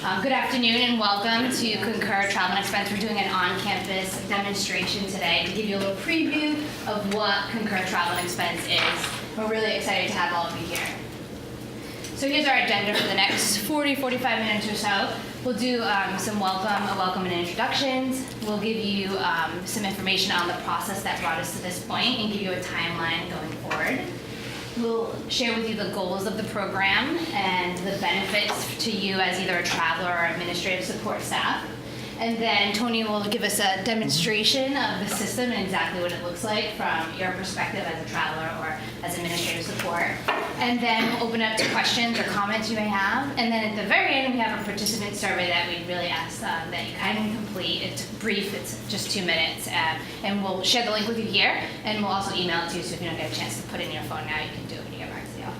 Good afternoon and welcome to Concur Travel and Expense. We're doing an on-campus demonstration today to give you a little preview of what Concur Travel and Expense is. We're really excited to have all of you here. So here's our agenda for the next 40-45 minutes or so. We'll do some welcome and introductions. We'll give you some information on the process that brought us to this point and give you a timeline going forward. We'll share with you the goals of the program and the benefits to you as either a traveler or administrative support staff. And then Tony will give us a demonstration of the system and exactly what it looks like from your perspective as a traveler or as administrative support. And then we'll open up to questions or comments you may have. And then at the very end, we have a participant survey that we really ask that you kindly complete. It's brief, it's just 2 minutes. And we'll share the link with you here, and we'll also email it to you, so if you don't get a chance to put it in your phone now, you can do it when you get back to the office.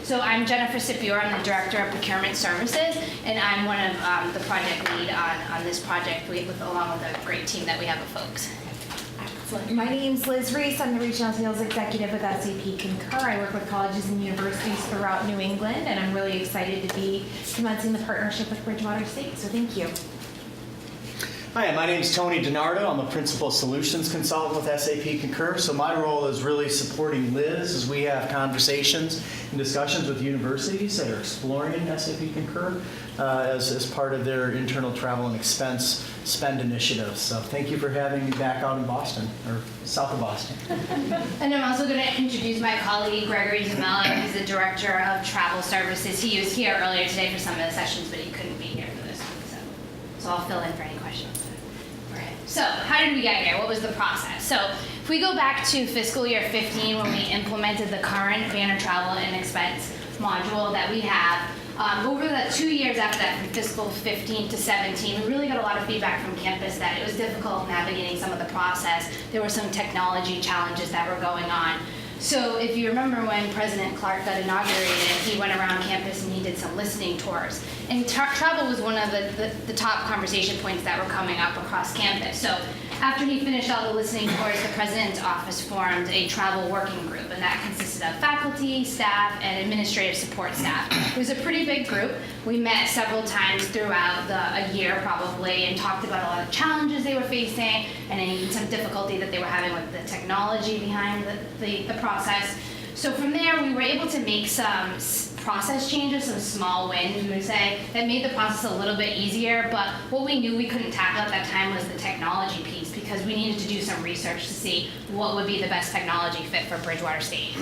So I'm Jennifer Scipior, I'm the Director of Procurement Services, and I'm one of the project lead on this project along with a great team that we have of folks. Excellent. My name's Liz Reese. I'm the Regional Sales Executive with SAP Concur. I work with colleges and universities throughout New England, and I'm really excited to be commencing the partnership with Bridgewater State, so thank you. Hi, my name is Tony DiNardo. I'm a Principal Solutions Consultant with SAP Concur. So my role is really supporting Liz as we have conversations and discussions with universities that are exploring SAP Concur as part of their internal travel and expense spend initiatives. So thank you for having me back out in Boston, or south of Boston. And I'm also going to introduce my colleague, Gregory Zamella. He's the Director of Travel Services. He was here earlier today for some of the sessions, but he couldn't be here for this one. So I'll fill in for any questions. So how did we get here? What was the process? So if we go back to fiscal year 15 when we implemented the current banner travel and expense module that we have, over the 2 years after that, from fiscal 15 to 17, we really got a lot of feedback from campus that it was difficult navigating some of the process. There were some technology challenges that were going on. So if you remember when President Clark got inaugurated, he went around campus and he did some listening tours. And travel was one of the top conversation points that were coming up across campus. So after he finished all the listening tours, the President's office formed a travel working group, and that consisted of faculty, staff, and administrative support staff. It was a pretty big group. We met several times throughout a year probably and talked about a lot of challenges they were facing and some difficulty that they were having with the technology behind the process. So from there, we were able to make some process changes, some small wins, we would say, that made the process a little bit easier. But what we knew we couldn't tackle at that time was the technology piece, because we needed to do some research to see what would be the best technology fit for Bridgewater State.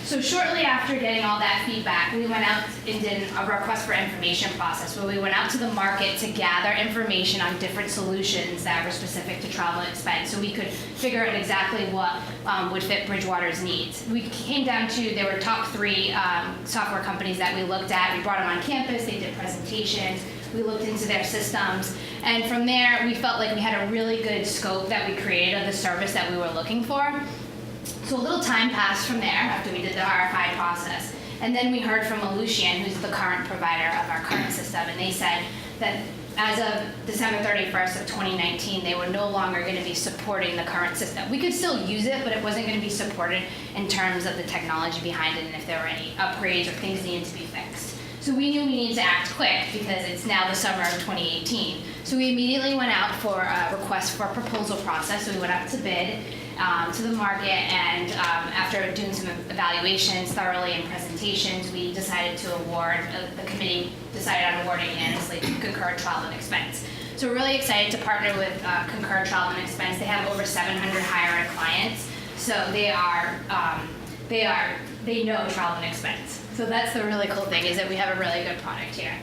So shortly after getting all that feedback, we went out and did a request for information process where we went out to the market to gather information on different solutions that were specific to travel and expense, so we could figure out exactly what would fit Bridgewater's needs. We came down to, there were top 3 software companies that we looked at. We brought them on campus, they did presentations, we looked into their systems, and from there we felt like we had a really good scope that we created of the service that we were looking for. So a little time passed from there after we did the RFI process, and then we heard from Aleutian, who's the current provider of our current system, and they said that as of December 31st of 2019, they were no longer going to be supporting the current system. We could still use it, but it wasn't going to be supported in terms of the technology behind it and if there were any upgrades or things needed to be fixed. So we knew we needed to act quick because it's now the summer of 2018. So we immediately went out for a request for a proposal process. So we went out to bid to the market, and after doing some evaluations thoroughly and presentations, we decided to award, the committee decided on awarding unanimously Concur Travel and Expense. So we're really excited to partner with Concur Travel and Expense. They have over 700 higher ed clients, so they know travel and expense. So that's the really cool thing, is that we have a really good product here.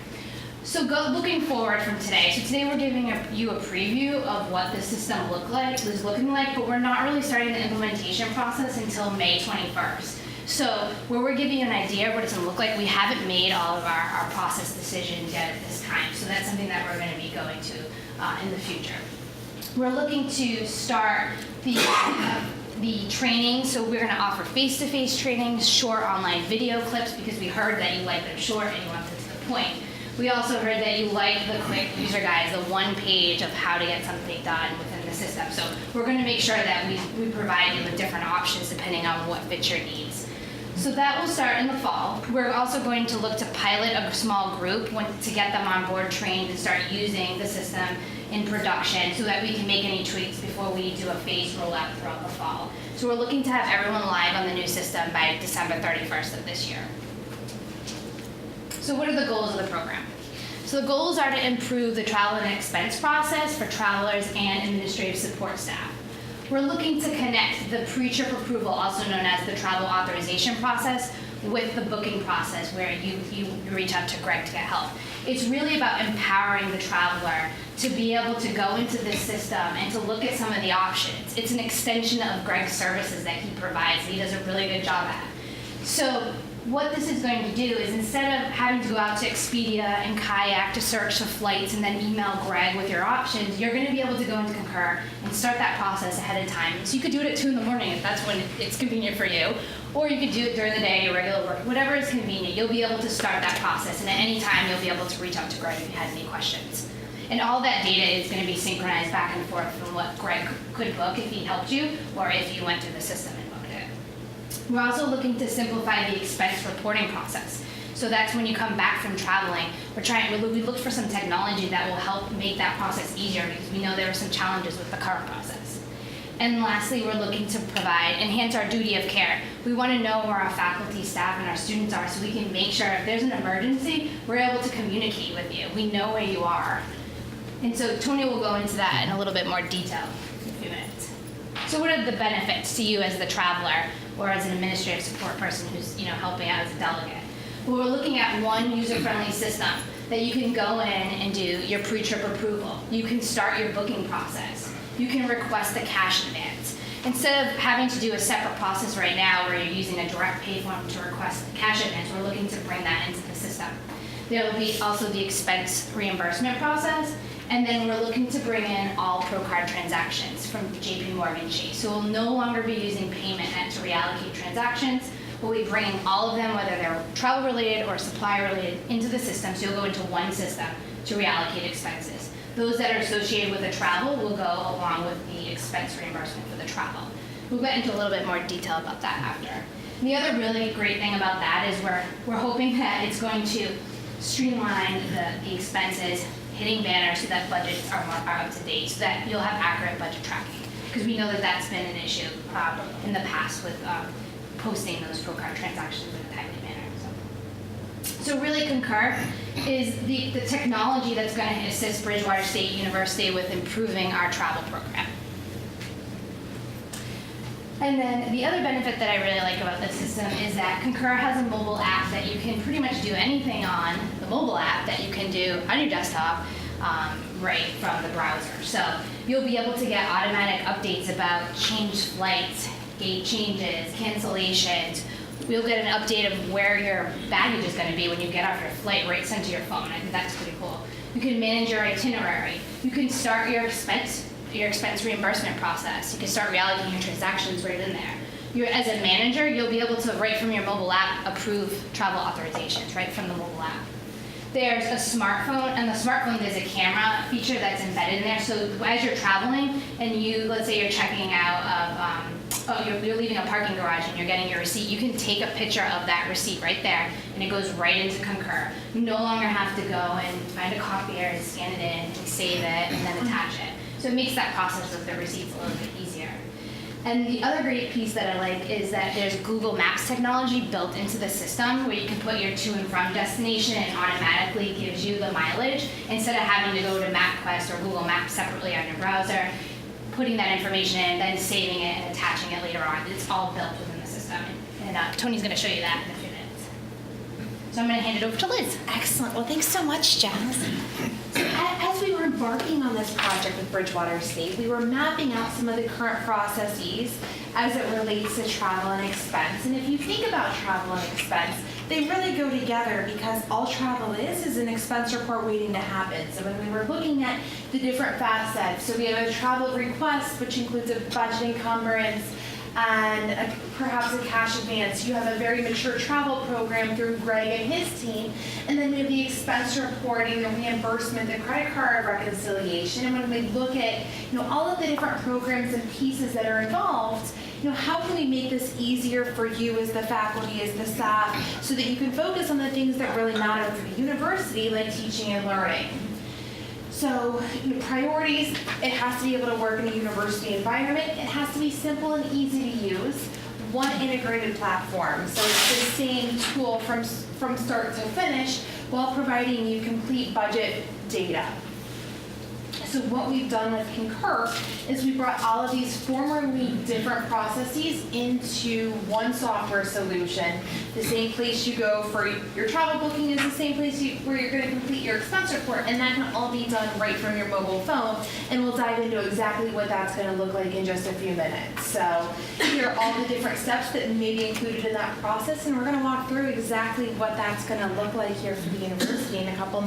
So looking forward from today, so today we're giving you a preview of what the system is looking like, but we're not really starting the implementation process until May 21st. So where we're giving you an idea of what it's going to look like, we haven't made all of our process decisions yet at this time. So that's something that we're going to be going to in the future. We're looking to start the training, so we're going to offer face-to-face trainings, short online video clips, because we heard that you like them short and you want them to the point. We also heard that you like the quick user guides, the one page of how to get something done within the system. So we're going to make sure that we provide you with different options depending on what fits your needs. So that will start in the fall. We're also going to look to pilot a small group to get them on board, trained, and start using the system in production so that we can make any tweaks before we do a phased rollout throughout the fall. So we're looking to have everyone live on the new system by December 31st of this year. So what are the goals of the program? So the goals are to improve the travel and expense process for travelers and administrative support staff. We're looking to connect the pre-trip approval, also known as the travel authorization process, with the booking process where you reach out to Greg to get help. It's really about empowering the traveler to be able to go into this system and to look at some of the options. It's an extension of Greg's services that he provides, that he does a really good job at. So what this is going to do is, instead of having to go out to Expedia and Kayak to search the flights and then email Greg with your options, you're going to be able to go into Concur and start that process ahead of time. So you could do it at 2 in the morning if that's when it's convenient for you, or you could do it during the day, your regular work, whatever is convenient. You'll be able to start that process, and at any time you'll be able to reach out to Greg if you had any questions. And all that data is going to be synchronized back and forth from what Greg could book if he helped you, or if you went through the system and booked it. We're also looking to simplify the expense reporting process. So that's when you come back from traveling. We look for some technology that will help make that process easier, because we know there are some challenges with the current process. And lastly, we're looking to enhance our duty of care. We want to know where our faculty, staff, and our students are so we can make sure if there's an emergency, we're able to communicate with you. We know where you are. And so Tony will go into that in a little bit more detail in a few minutes. So what are the benefits to you as the traveler or as an administrative support person who's helping out as a delegate? Well, we're looking at one user-friendly system that you can go in and do your pre-trip approval. You can start your booking process. You can request a cash advance. Instead of having to do a separate process right now where you're using a direct pay form to request a cash advance, we're looking to bring that into the system. There will be also the expense reimbursement process, and then we're looking to bring in all Pro Card transactions from JP Morgan Chase. So we'll no longer be using payment net to reallocate transactions. We'll be bringing all of them, whether they're travel related or supply related, into the system. So you'll go into one system to reallocate expenses. Those that are associated with the travel will go along with the expense reimbursement for the travel. We'll get into a little bit more detail about that after. And the other really great thing about that is we're hoping that it's going to streamline the expenses, hitting banners so that budgets are more up to date, so that you'll have accurate budget tracking. Because we know that that's been an issue in the past with posting those Pro Card transactions in a timely manner. So really, Concur is the technology that's going to assist Bridgewater State University with improving our travel program. And then the other benefit that I really like about this system is that Concur has a mobile app that you can pretty much do anything on the mobile app that you can do on your desktop right from the browser. So you'll be able to get automatic updates about changed flights, gate changes, cancellations. We'll get an update of where your baggage is going to be when you get off your flight right sent to your phone. I think that's pretty cool. You can manage your itinerary. You can start your expense reimbursement process. You can start reallocating your transactions right in there. As a manager, you'll be able to, right from your mobile app, approve travel authorizations right from the mobile app. There's a smartphone, and the smartphone, there's a camera feature that's embedded in there. So as you're traveling and let's say you're checking out of, you're leaving a parking garage and you're getting your receipt, you can take a picture of that receipt right there, and it goes right into Concur. You no longer have to go and find a copier and scan it in and save it and then attach it. So it makes that process of the receipts a little bit easier. And the other great piece that I like is that there's Google Maps technology built into the system where you can put your to and from destination and it automatically gives you the mileage instead of having to go to MapQuest or Google Maps separately on your browser, putting that information in, then saving it and attaching it later on. It's all built within the system. And Tony's going to show you that in a few minutes. So I'm going to hand it over to Liz. Excellent. Well, thanks so much, Jazz. So as we were embarking on this project with Bridgewater State, we were mapping out some of the current processes as it relates to travel and expense. And if you think about travel and expense, they really go together because all travel is an expense report waiting to happen. So when we were looking at the different facets, so we have a travel request, which includes a budget encumbrance, and perhaps a cash advance. You have a very mature travel program through Greg and his team. And then we have the expense reporting, the reimbursement, the credit card reconciliation. And when we look at all of the different programs and pieces that are involved, how can we make this easier for you as the faculty, as the staff, so that you can focus on the things that really matter for the university, like teaching and learning. So, priorities, it has to be able to work in a university environment. It has to be simple and easy to use. One integrated platform, so it's the same tool from start to finish while providing you complete budget data. So what we've done with Concur is we brought all of these formerly different processes into one software solution. The same place you go for your travel booking is the same place where you're going to complete your expense report, and that can all be done right from your mobile phone, and we'll dive into exactly what that's going to look like in just a few minutes. So here are all the different steps that may be included in that process, and we're going to walk through exactly what that's going to look like here for the university in a couple months.